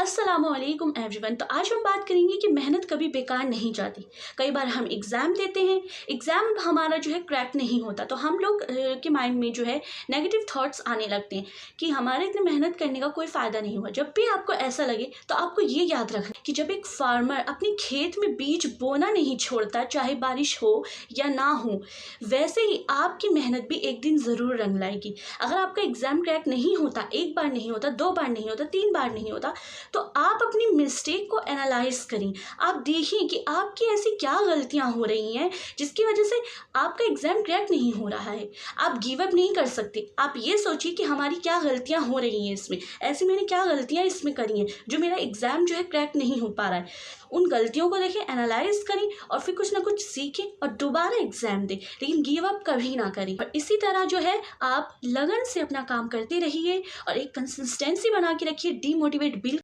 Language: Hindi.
अस्सलामुअलैकुम एवरीवन। तो आज हम बात करेंगे कि मेहनत कभी बेकार नहीं जाती। कई बार हम एग्ज़ाम देते हैं, एग्ज़ाम हमारा जो है क्रैक नहीं होता, तो हम लोग के माइंड में जो है नेगेटिव थॉट्स आने लगते हैं कि हमारे इतने मेहनत करने का कोई फ़ायदा नहीं हुआ। जब भी आपको ऐसा लगे तो आपको ये याद रखना कि जब एक फार्मर अपने खेत में बीज बोना नहीं छोड़ता, चाहे बारिश हो या ना हो, वैसे ही आपकी मेहनत भी एक दिन ज़रूर रंग लाएगी। अगर आपका एग्ज़ाम क्रैक नहीं होता, एक बार नहीं होता, 2 बार नहीं होता, 3 बार नहीं होता, तो आप अपनी मिस्टेक को एनालाइज करें। आप देखें कि आपकी ऐसी क्या गलतियां हो रही हैं जिसकी वजह से आपका एग्ज़ाम क्रैक नहीं हो रहा है। आप गिव अप नहीं कर सकते। आप ये सोचिए कि हमारी क्या गलतियां हो रही हैं इसमें, ऐसी मैंने क्या गलतियां इसमें करी हैं जो मेरा एग्ज़ाम जो है क्रैक नहीं हो पा रहा है। उन गलतियों को देखें, एनालाइज करें और फिर कुछ ना कुछ सीखें और दोबारा एग्ज़ाम दें, लेकिन गिव अप कभी ना करें। और इसी तरह जो है आप लगन से अपना काम करते रहिए और एक कंसिस्टेंसी बना के रखिए। डीमोटिवेट बिल्कुल